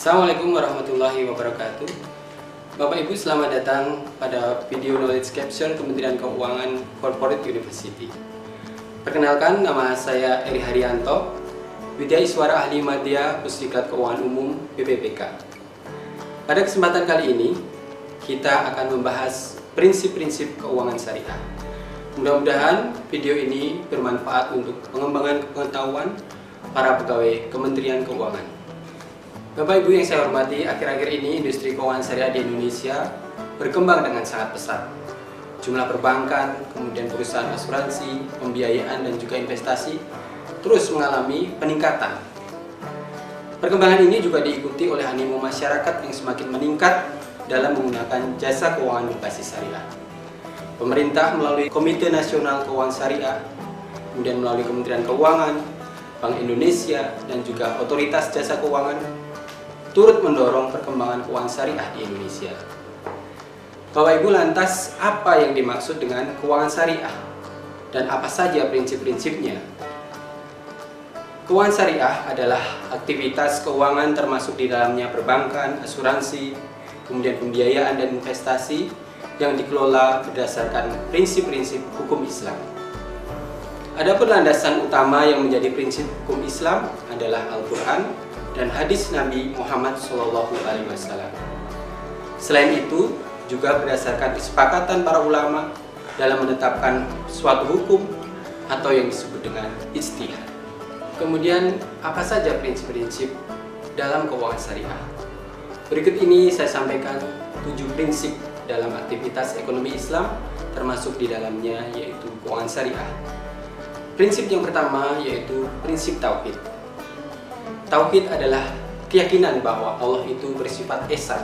Assalamualaikum warahmatullahi wabarakatuh. Bapak Ibu, selamat datang pada video knowledge capture Kementerian Keuangan Corporate University. Perkenalkan, nama saya Eri Haryanto, Widya Iswara Ahli Madya Pusdiklat Keuangan Umum BPPK. Pada kesempatan kali ini, kita akan membahas prinsip-prinsip keuangan syariah. Mudah-mudahan video ini bermanfaat untuk pengembangan pengetahuan para pegawai Kementerian Keuangan. Bapak Ibu yang saya hormati, akhir-akhir ini industri keuangan syariah di Indonesia berkembang dengan sangat pesat. Jumlah perbankan, kemudian perusahaan asuransi, pembiayaan dan juga investasi terus mengalami peningkatan. Perkembangan ini juga diikuti oleh animo masyarakat yang semakin meningkat dalam menggunakan jasa keuangan berbasis syariah. Pemerintah melalui Komite Nasional Keuangan Syariah, kemudian melalui Kementerian Keuangan, Bank Indonesia, dan juga Otoritas Jasa Keuangan turut mendorong perkembangan keuangan syariah di Indonesia. Bapak Ibu, lantas apa yang dimaksud dengan keuangan syariah dan apa saja prinsip-prinsipnya? Keuangan syariah adalah aktivitas keuangan termasuk di dalamnya perbankan, asuransi, kemudian pembiayaan dan investasi yang dikelola berdasarkan prinsip-prinsip hukum Islam. Adapun landasan utama yang menjadi prinsip hukum Islam adalah Al-Quran dan hadis Nabi Muhammad SAW. Selain itu, juga berdasarkan kesepakatan para ulama dalam menetapkan suatu hukum atau yang disebut dengan ijtihad. Kemudian, apa saja prinsip-prinsip dalam keuangan syariah? Berikut ini saya sampaikan 7 prinsip dalam aktivitas ekonomi Islam, termasuk di dalamnya yaitu keuangan syariah. Prinsip yang pertama yaitu prinsip tauhid. Tauhid adalah keyakinan bahwa Allah itu bersifat esa.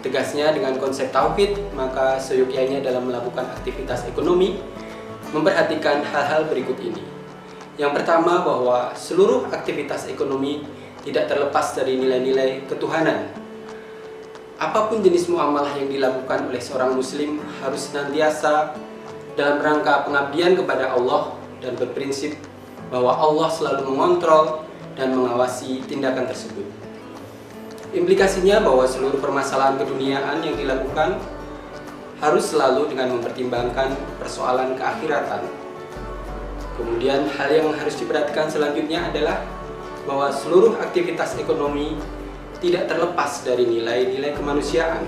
Tegasnya, dengan konsep tauhid, maka seyogyanya dalam melakukan aktivitas ekonomi memperhatikan hal-hal berikut ini. Yang pertama, bahwa seluruh aktivitas ekonomi tidak terlepas dari nilai-nilai ketuhanan. Apapun jenis muamalah yang dilakukan oleh seorang muslim harus senantiasa dalam rangka pengabdian kepada Allah dan berprinsip bahwa Allah selalu mengontrol dan mengawasi tindakan tersebut. Implikasinya bahwa seluruh permasalahan keduniaan yang dilakukan harus selalu dengan mempertimbangkan persoalan keakhiratan. Kemudian hal yang harus diperhatikan selanjutnya adalah bahwa seluruh aktivitas ekonomi tidak terlepas dari nilai-nilai kemanusiaan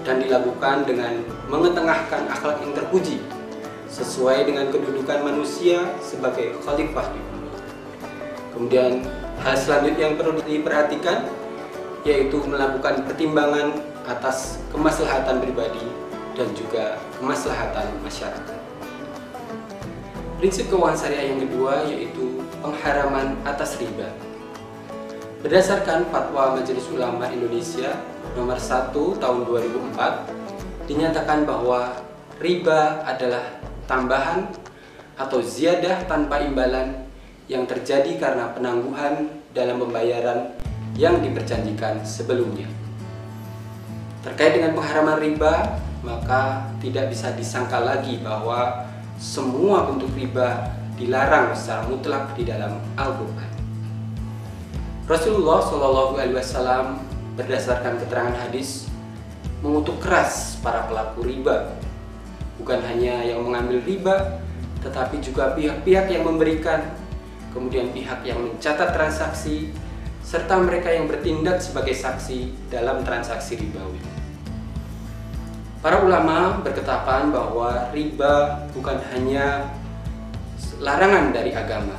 dan dilakukan dengan mengetengahkan akhlak yang terpuji sesuai dengan kedudukan manusia sebagai khalifah di bumi. Kemudian hal selanjutnya yang perlu diperhatikan yaitu melakukan pertimbangan atas kemaslahatan pribadi dan juga kemaslahatan masyarakat. Prinsip keuangan syariah yang kedua yaitu pengharaman atas riba. Berdasarkan Fatwa Majelis Ulama Indonesia nomor 1 tahun 2004, dinyatakan bahwa riba adalah tambahan atau ziyadah tanpa imbalan yang terjadi karena penangguhan dalam pembayaran yang diperjanjikan sebelumnya. Terkait dengan pengharaman riba, maka tidak bisa disangka lagi bahwa semua bentuk riba dilarang secara mutlak di dalam Al-Quran. Rasulullah SAW berdasarkan keterangan hadis mengutuk keras para pelaku riba, bukan hanya yang mengambil riba, tetapi juga pihak-pihak yang memberikan, kemudian pihak yang mencatat transaksi, serta mereka yang bertindak sebagai saksi dalam transaksi ribawi. Para ulama berketapan bahwa riba bukan hanya larangan dari agama,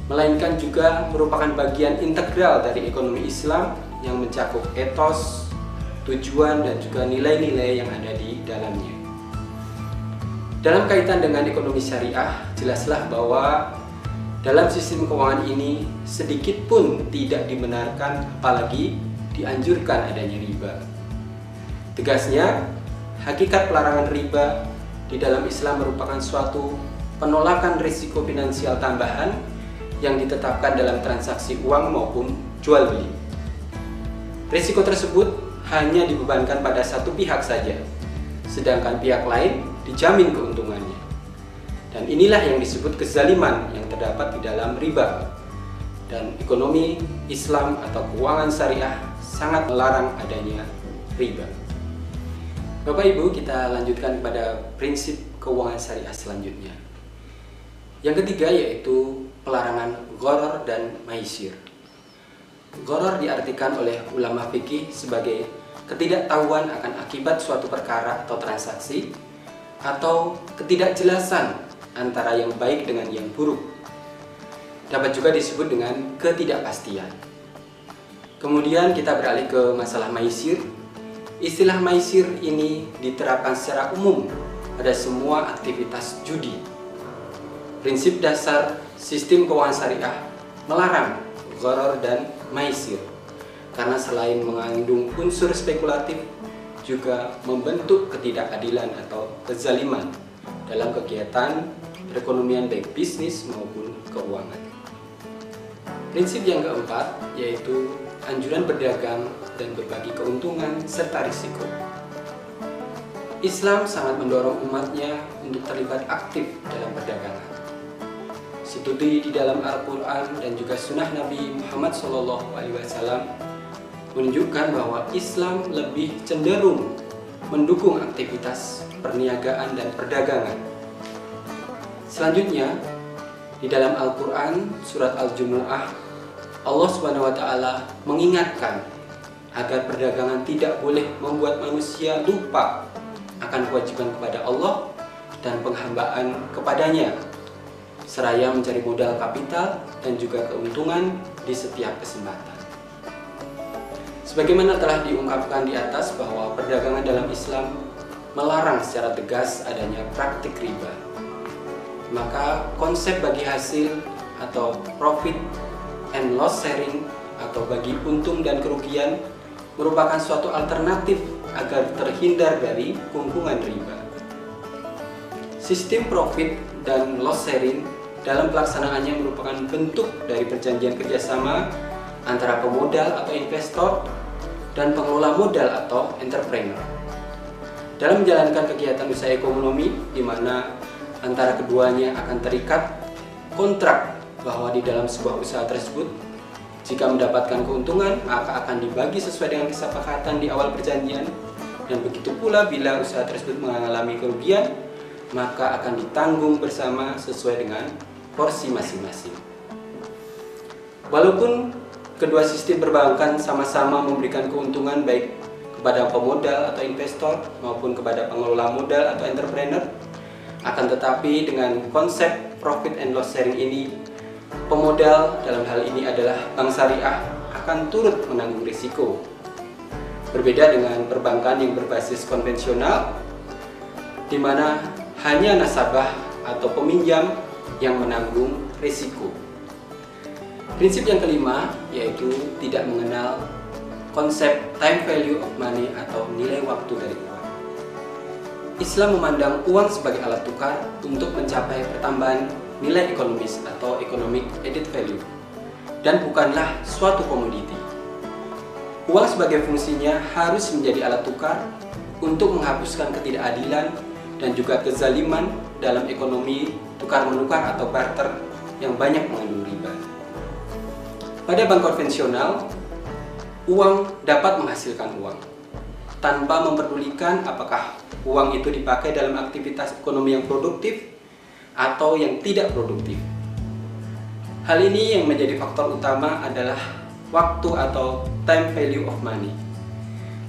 melainkan juga merupakan bagian integral dari ekonomi Islam yang mencakup etos, tujuan, dan juga nilai-nilai yang ada di dalamnya. Dalam kaitan dengan ekonomi syariah, jelaslah bahwa dalam sistem keuangan ini sedikit pun tidak dibenarkan apalagi dianjurkan adanya riba. Tegasnya, hakikat pelarangan riba di dalam Islam merupakan suatu penolakan risiko finansial tambahan yang ditetapkan dalam transaksi uang maupun jual beli. Risiko tersebut hanya dibebankan pada satu pihak saja, sedangkan pihak lain dijamin keuntungannya. Dan inilah yang disebut kezaliman yang terdapat di dalam riba. Dan ekonomi Islam atau keuangan syariah sangat melarang adanya riba. Bapak Ibu, kita lanjutkan pada prinsip keuangan syariah selanjutnya. Yang ketiga yaitu pelarangan gharar dan maisir. Gharar diartikan oleh ulama fikih sebagai ketidaktahuan akan akibat suatu perkara atau transaksi, atau ketidakjelasan antara yang baik dengan yang buruk. Dapat juga disebut dengan ketidakpastian. Kemudian kita beralih ke masalah maisir. Istilah maisir ini diterapkan secara umum pada semua aktivitas judi. Prinsip dasar sistem keuangan syariah melarang gharar dan maisir karena selain mengandung unsur spekulatif juga membentuk ketidakadilan atau kezaliman dalam kegiatan perekonomian baik bisnis maupun keuangan. Prinsip yang keempat yaitu anjuran berdagang dan berbagi keuntungan serta risiko. Islam sangat mendorong umatnya untuk terlibat aktif dalam perdagangan. Studi di dalam Al-Quran dan juga Sunnah Nabi Muhammad SAW menunjukkan bahwa Islam lebih cenderung mendukung aktivitas perniagaan dan perdagangan. Selanjutnya, di dalam Al-Quran surat Al-Jumu'ah, Allah SWT mengingatkan agar perdagangan tidak boleh membuat manusia lupa akan kewajiban kepada Allah dan penghambaan kepadanya, seraya mencari modal kapital dan juga keuntungan di setiap kesempatan. Sebagaimana telah diungkapkan di atas bahwa perdagangan dalam Islam melarang secara tegas adanya praktik riba. Maka konsep bagi hasil atau profit and loss sharing atau bagi untung dan kerugian merupakan suatu alternatif agar terhindar dari kungkungan riba. Sistem profit dan loss sharing dalam pelaksanaannya merupakan bentuk dari perjanjian kerjasama antara pemodal atau investor dan pengelola modal atau entrepreneur dalam menjalankan kegiatan usaha ekonomi, di mana antara keduanya akan terikat kontrak bahwa di dalam sebuah usaha tersebut jika mendapatkan keuntungan maka akan dibagi sesuai dengan kesepakatan di awal perjanjian, dan begitu pula bila usaha tersebut mengalami kerugian maka akan ditanggung bersama sesuai dengan porsi masing-masing. Walaupun kedua sistem perbankan sama-sama memberikan keuntungan baik kepada pemodal atau investor maupun kepada pengelola modal atau entrepreneur, akan tetapi dengan konsep profit and loss sharing ini, pemodal dalam hal ini adalah bank syariah akan turut menanggung risiko. Berbeda dengan perbankan yang berbasis konvensional, di mana hanya nasabah atau peminjam yang menanggung risiko. Prinsip yang kelima yaitu tidak mengenal konsep time value of money atau nilai waktu dari uang. Islam memandang uang sebagai alat tukar untuk mencapai pertambahan nilai ekonomis atau economic added value dan bukanlah suatu komoditi. Uang sebagai fungsinya harus menjadi alat tukar untuk menghapuskan ketidakadilan dan juga kezaliman dalam ekonomi tukar-menukar atau barter yang banyak mengandung riba. Pada bank konvensional, uang dapat menghasilkan uang tanpa memperdulikan apakah uang itu dipakai dalam aktivitas ekonomi yang produktif atau yang tidak produktif. Hal ini yang menjadi faktor utama adalah waktu atau time value of money.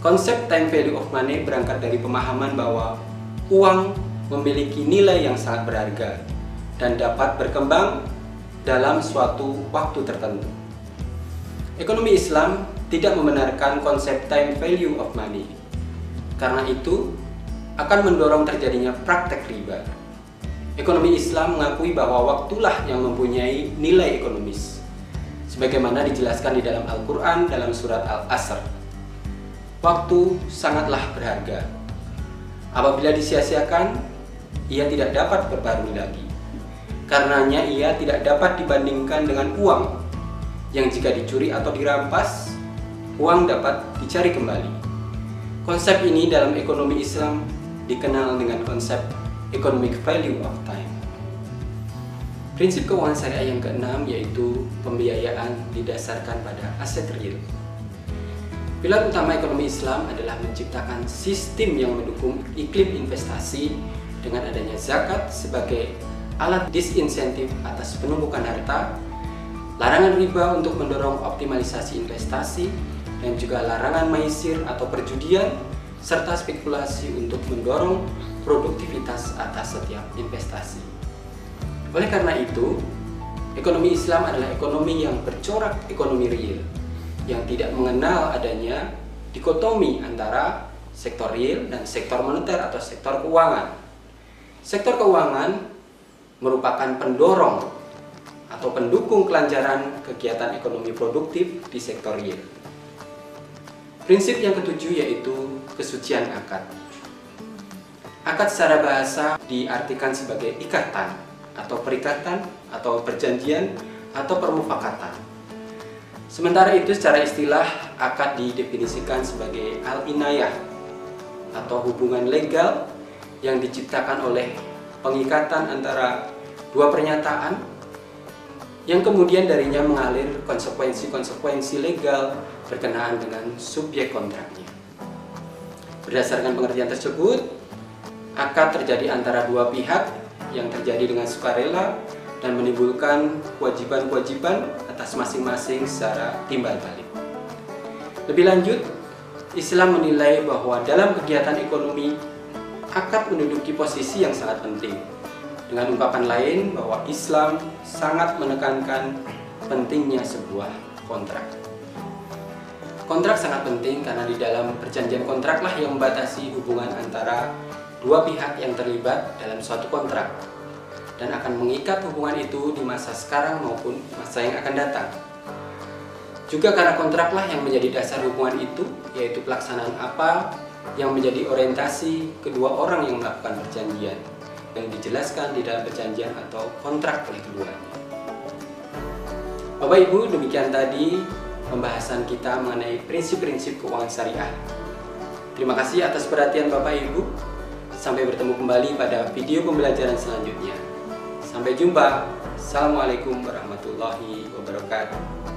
Konsep time value of money berangkat dari pemahaman bahwa uang memiliki nilai yang sangat berharga dan dapat berkembang dalam suatu waktu tertentu. Ekonomi Islam tidak membenarkan konsep time value of money. Karena itu, akan mendorong terjadinya praktek riba. Ekonomi Islam mengakui bahwa waktulah yang mempunyai nilai ekonomis. Sebagaimana dijelaskan di dalam Al-Quran dalam surat Al-Asr. Waktu sangatlah berharga. Apabila disia-siakan, ia tidak dapat berbarui lagi. Karenanya ia tidak dapat dibandingkan dengan uang yang jika dicuri atau dirampas, uang dapat dicari kembali. Konsep ini dalam ekonomi Islam dikenal dengan konsep economic value of time. Prinsip keuangan syariah yang keenam yaitu pembiayaan didasarkan pada aset real. Pilar utama ekonomi Islam adalah menciptakan sistem yang mendukung iklim investasi dengan adanya zakat sebagai alat disinsentif atas penumpukan harta, larangan riba untuk mendorong optimalisasi investasi, dan juga larangan maisir atau perjudian, serta spekulasi untuk mendorong produktivitas atas setiap investasi. Oleh karena itu, ekonomi Islam adalah ekonomi yang bercorak ekonomi real, yang tidak mengenal adanya dikotomi antara sektor real dan sektor moneter atau sektor keuangan. Sektor keuangan merupakan pendorong atau pendukung kelancaran kegiatan ekonomi produktif di sektor real. Prinsip yang ketujuh yaitu kesucian akad. Akad secara bahasa diartikan sebagai ikatan atau perikatan atau perjanjian atau permufakatan. Sementara itu secara istilah akad didefinisikan sebagai al-inayah atau hubungan legal yang diciptakan oleh pengikatan antara dua pernyataan yang kemudian darinya mengalir konsekuensi-konsekuensi legal berkenaan dengan subjek kontraknya. Berdasarkan pengertian tersebut, akad terjadi antara dua pihak yang terjadi dengan sukarela dan menimbulkan kewajiban-kewajiban atas masing-masing secara timbal balik. Lebih lanjut, Islam menilai bahwa dalam kegiatan ekonomi, akad menduduki posisi yang sangat penting. Dengan ungkapan lain bahwa Islam sangat menekankan pentingnya sebuah kontrak. Kontrak sangat penting karena di dalam perjanjian kontraklah yang membatasi hubungan antara dua pihak yang terlibat dalam suatu kontrak dan akan mengikat hubungan itu di masa sekarang maupun masa yang akan datang. Juga karena kontraklah yang menjadi dasar hubungan itu, yaitu pelaksanaan apa yang menjadi orientasi kedua orang yang melakukan perjanjian yang dijelaskan di dalam perjanjian atau kontrak oleh keduanya. Bapak Ibu, demikian tadi pembahasan kita mengenai prinsip-prinsip keuangan syariah. Terima kasih atas perhatian Bapak Ibu. Sampai bertemu kembali pada video pembelajaran selanjutnya. Sampai jumpa. Assalamualaikum warahmatullahi wabarakatuh.